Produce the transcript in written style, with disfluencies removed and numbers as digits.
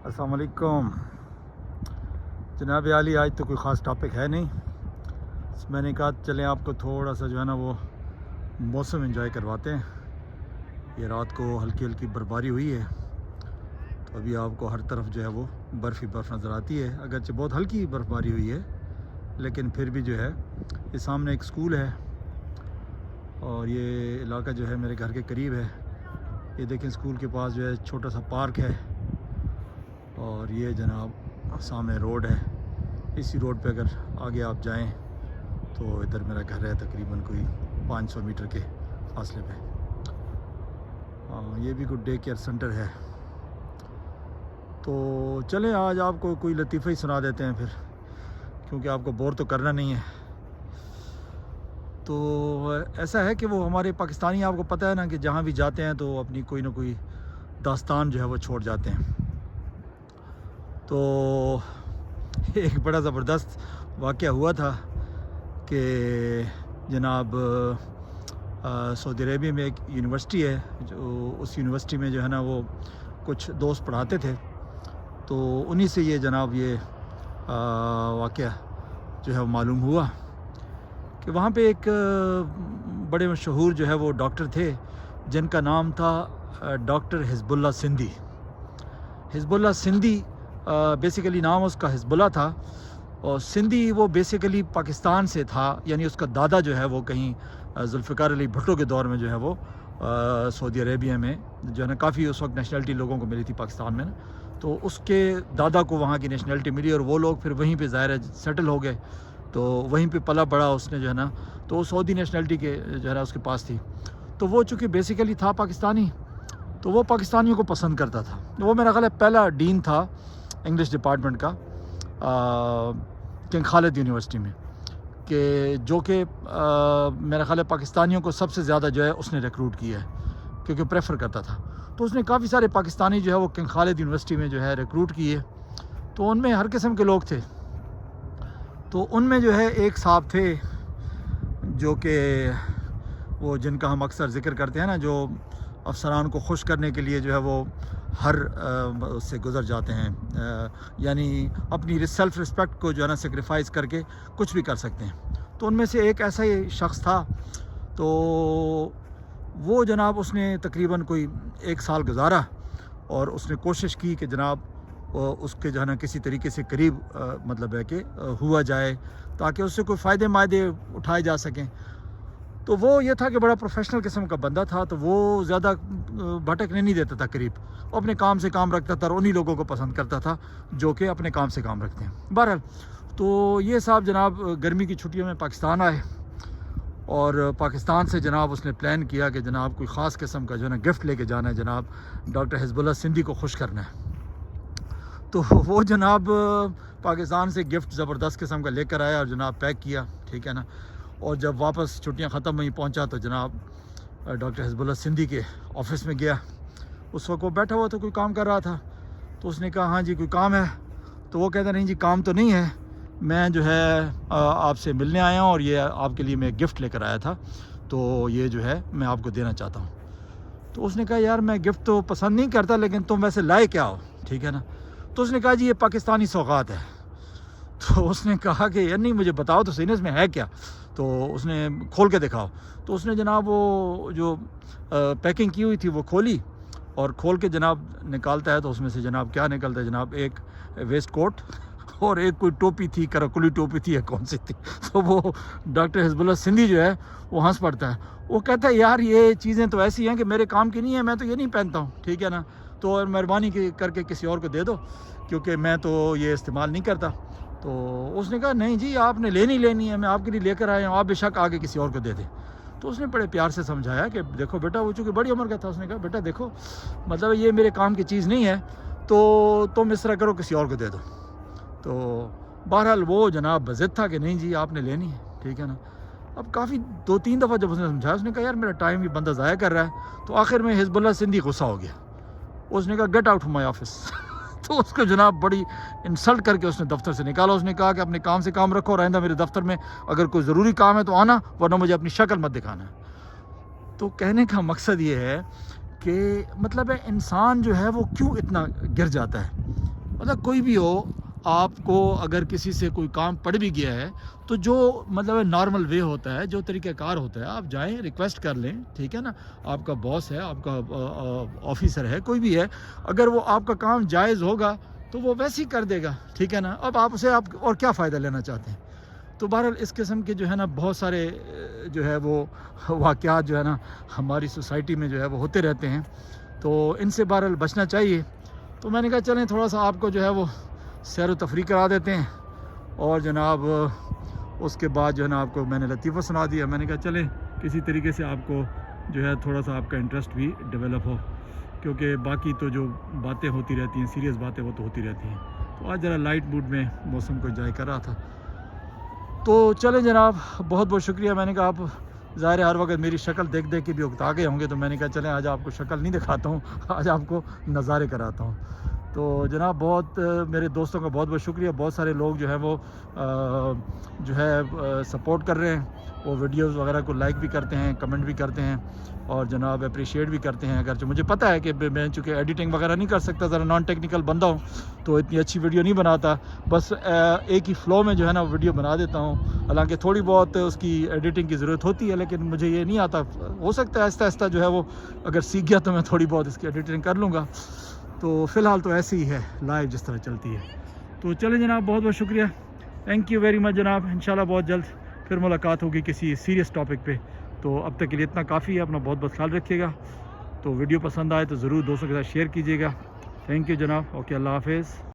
अस्सलाम वालेकुम जनाब आली। आज तो कोई ख़ास टॉपिक है नहीं, मैंने कहा चलें आपको थोड़ा सा जो है ना वो मौसम एंजॉय करवाते हैं। ये रात को हल्की हल्की बर्फबारी हुई है, तो अभी आपको हर तरफ जो है वो बर्फ़ ही बर्फ़ नज़र आती है। अगरचे बहुत हल्की बर्फबारी हुई है, लेकिन फिर भी जो है ये सामने एक स्कूल है और ये इलाका जो है मेरे घर के करीब है। ये देखें, स्कूल के पास जो है छोटा सा पार्क है और ये जनाब सामने रोड है। इसी रोड पे अगर आगे आप जाएं तो इधर मेरा घर है, तकरीबन कोई 500 मीटर के फासले पे। ये भी गुड डे केयर सेंटर है। तो चलें आज आपको कोई लतीफ़ा ही सुना देते हैं फिर, क्योंकि आपको बोर तो करना नहीं है। तो ऐसा है कि वो हमारे पाकिस्तानी, आपको पता है ना कि जहाँ भी जाते हैं तो अपनी कोई ना कोई दास्तान जो है वो छोड़ जाते हैं। तो एक बड़ा ज़बरदस्त वाक़या हुआ था कि जनाब सऊदी अरेबिया में एक यूनिवर्सिटी है, जो उस यूनिवर्सिटी में जो है ना वो कुछ दोस्त पढ़ाते थे। तो उन्हीं से ये जनाब ये वाक़या जो है वो मालूम हुआ कि वहाँ पे एक बड़े मशहूर जो है वो डॉक्टर थे, जिनका नाम था doctor Hezbollah Sindhi. Hezbollah Sindhi basically नाम उसका हिज़्बुल्लाह था, और सिंधी वो बेसिकली पाकिस्तान से था, यानी उसका दादा जो है वो कहीं जुल्फ़िकार अली भुट्टो के दौर में जो है वो सऊदी अरेबिया में जो है ना काफ़ी उस वक्त नेशनलिटी लोगों को मिली थी पाकिस्तान में ना, तो उसके दादा को वहाँ की नेशनलिटी मिली और वो लोग फिर वहीं पे ज़ाहिर है सेटल हो गए। तो वहीं पे पला बड़ा उसने जो है ना, तो सऊदी नेशनलिटी के जो है ना उसके पास थी। तो वो चूँकि बेसिकली था पाकिस्तानी, तो वो पाकिस्तानियों को पसंद करता था। वो मेरा ख्याल है पहला डीन था इंग्लिश डिपार्टमेंट का किंग खालिद यूनिवर्सिटी में, कि जो कि मेरा ख्याल है पाकिस्तानियों को सबसे ज़्यादा जो है उसने रिक्रूट किया है, क्योंकि प्रेफर करता था। तो उसने काफ़ी सारे पाकिस्तानी जो है वो किंग खालिद यूनिवर्सिटी में जो है रिक्रूट किए। तो उनमें हर किस्म के लोग थे। तो उनमें जो है एक साहब थे जो कि वो जिनका हम अक्सर ज़िक्र करते हैं ना, जो अफसरान को खुश करने के लिए जो है वो हर उससे गुज़र जाते हैं, यानी अपनी सेल्फ़ रिस्पेक्ट को जो है ना सेक्रीफाइस करके कुछ भी कर सकते हैं। तो उनमें से एक ऐसा ही शख्स था। तो वो जनाब उसने तकरीबन कोई 1 साल गुजारा और उसने कोशिश की कि जनाब उसके जो है ना किसी तरीके से करीब मतलब है कि हुआ जाए, ताकि उससे कोई फ़ायदे मायदे उठाए जा सकें। तो वो ये था कि बड़ा प्रोफेशनल किस्म का बंदा था, तो वो ज़्यादा भटकने नहीं देता था करीब, वो अपने काम से काम रखता था और उन्हीं लोगों को पसंद करता था जो कि अपने काम से काम रखते हैं। बहरहाल तो ये साहब जनाब गर्मी की छुट्टियों में पाकिस्तान आए और पाकिस्तान से जनाब उसने प्लान किया कि जनाब कोई ख़ास किस्म का जो है ना गिफ्ट लेके जाना है, जनाब डॉक्टर हिज़्बुल्लाह सिंधी को खुश करना है। तो वो जनाब पाकिस्तान से गिफ्ट ज़बरदस्त किस्म का लेकर आया और जनाब पैक किया, ठीक है ना। और जब वापस छुट्टियां ख़त्म हुई पहुंचा तो जनाब डॉक्टर हिज़्बुल्लाह सिंधी के ऑफ़िस में गया। उस वक्त वो बैठा हुआ तो कोई काम कर रहा था। तो उसने कहा हाँ जी कोई काम है? तो वो कहता नहीं जी काम तो नहीं है, मैं जो है आपसे मिलने आया हूँ और ये आपके लिए मैं गिफ्ट लेकर आया था, तो ये जो है मैं आपको देना चाहता हूँ। तो उसने कहा यार मैं गिफ्ट तो पसंद नहीं करता, लेकिन तुम वैसे लाए क्या हो, ठीक है ना। तो उसने कहा जी ये पाकिस्तानी सौगात है। तो उसने कहा कि यार नहीं मुझे बताओ तो सही ना इसमें है क्या। तो उसने खोल के दिखाओ। तो उसने जनाब वो जो पैकिंग की हुई थी वो खोली और खोल के जनाब निकालता है, तो उसमें से जनाब क्या निकलता है, जनाब एक वेस्ट कोट और एक कोई टोपी थी, कराकुली टोपी थी या कौन सी थी। तो वो डॉक्टर हिज़्बुल्लाह सिंधी जो है वो हंस पड़ता है। वो कहता है यार ये चीज़ें तो ऐसी हैं कि मेरे काम की नहीं है, मैं तो ये नहीं पहनता हूँ, ठीक है ना। तो मेहरबानी करके किसी और को दे दो, क्योंकि मैं तो ये इस्तेमाल नहीं करता। तो उसने कहा नहीं जी आपने लेनी है, मैं आपके लिए लेकर आया हूँ, आप बेशक आगे किसी और को दे दें। तो उसने बड़े प्यार से समझाया कि देखो बेटा, वो चूँकि बड़ी उम्र का था, उसने कहा बेटा देखो मतलब ये मेरे काम की चीज़ नहीं है, तो तुम इस तरह करो किसी और को दे दो। तो बहरहाल वो जनाब बज़िद था कि नहीं जी आपने लेनी है, ठीक है ना। अब काफ़ी 2-3 दफ़ा जब उसने समझाया, उसने कहा यार मेरा टाइम ये बंदा ज़ाया कर रहा है। तो आखिर में हिज़्बुल्लाह सिंधी गुस्सा हो गया। उसने कहा get out of my office. तो उसको जनाब बड़ी इंसल्ट करके उसने दफ्तर से निकाला। उसने कहा कि अपने काम से काम रखो और आइंदा मेरे दफ्तर में अगर कोई ज़रूरी काम है तो आना, वरना मुझे अपनी शक्ल मत दिखाना। तो कहने का मकसद ये है कि मतलब है इंसान जो है वो क्यों इतना गिर जाता है مطلب کوئی بھی ہو، آپ کو اگر کسی سے کوئی کام پڑ بھی گیا ہے تو جو مطلب نارمل وے ہوتا ہے، جو طریقہ کار ہوتا ہے، آپ جائیں ریکویسٹ کر لیں، ٹھیک ہے نا. آپ کا باس ہے، آپ کا آفیسر ہے، کوئی بھی ہے، اگر وہ آپ کا کام جائز ہوگا تو وہ ویسے ہی کر دے گا، ٹھیک ہے نا. اب آپ اسے آپ اور کیا فائدہ لینا چاہتے ہیں؟ تو بہرحال اس قسم کے جو ہے نا بہت سارے جو ہے وہ واقعات جو ہے نا ہماری سوسائٹی میں جو ہے وہ ہوتے رہتے ہیں، تو ان سے بہرحال بچنا چاہیے. تو میں نے کہا چلیں تھوڑا سا آپ کو جو ہے وہ سیر و تفریح کرا دیتے ہیں، اور جناب اس کے بعد جو ہے نا آپ کو میں نے لطیفہ سنا دیا. میں نے کہا چلیں کسی طریقے سے آپ کو جو ہے تھوڑا سا آپ کا انٹرسٹ بھی ڈیولپ ہو، کیونکہ باقی تو جو باتیں ہوتی رہتی ہیں، سیریس باتیں وہ تو ہوتی رہتی ہیں. تو آج ذرا لائٹ موڈ میں موسم کو انجوائے کر رہا تھا. تو چلیں جناب، بہت بہت شکریہ. میں نے کہا آپ ظاہر ہے ہر وقت میری شکل دیکھ دیکھ کے بھی اکتا گئے ہوں گے، تو میں نے کہا چلیں آج آپ کو شکل نہیں دکھاتا ہوں، آج آپ کو نظارے کراتا ہوں. تو جناب بہت میرے دوستوں کا بہت بہت شکریہ. بہت سارے لوگ جو ہیں وہ جو ہے سپورٹ کر رہے ہیں، وہ ویڈیوز وغیرہ کو لائک بھی کرتے ہیں، کمنٹ بھی کرتے ہیں، اور جناب اپریشیٹ بھی کرتے ہیں. اگرچہ مجھے پتہ ہے کہ میں چونکہ ایڈیٹنگ وغیرہ نہیں کر سکتا، ذرا نان ٹیکنیکل بندہ ہوں، تو اتنی اچھی ویڈیو نہیں بناتا، بس ایک ہی فلو میں جو ہے نا ویڈیو بنا دیتا ہوں. حالانکہ تھوڑی بہت اس کی ایڈیٹنگ کی ضرورت ہوتی ہے، لیکن مجھے یہ نہیں آتا. ہو سکتا ہے آہستہ آہستہ جو ہے وہ اگر سیکھ گیا تو میں تھوڑی بہت اس کی ایڈیٹنگ کر لوں گا. تو فی الحال تو ایسے ہی ہے لائیو جس طرح چلتی ہے. تو چلیں جناب، بہت بہت شکریہ. تھینک یو ویری مچ جناب. انشاءاللہ بہت جلد پھر ملاقات ہوگی کسی سیریس ٹاپک پہ. تو اب تک کے لیے اتنا کافی ہے. اپنا بہت بہت خیال رکھیے گا. تو ویڈیو پسند آئے تو ضرور دوستوں کے ساتھ شیئر کیجیے گا. تھینک یو جناب. اوکے، اللہ حافظ.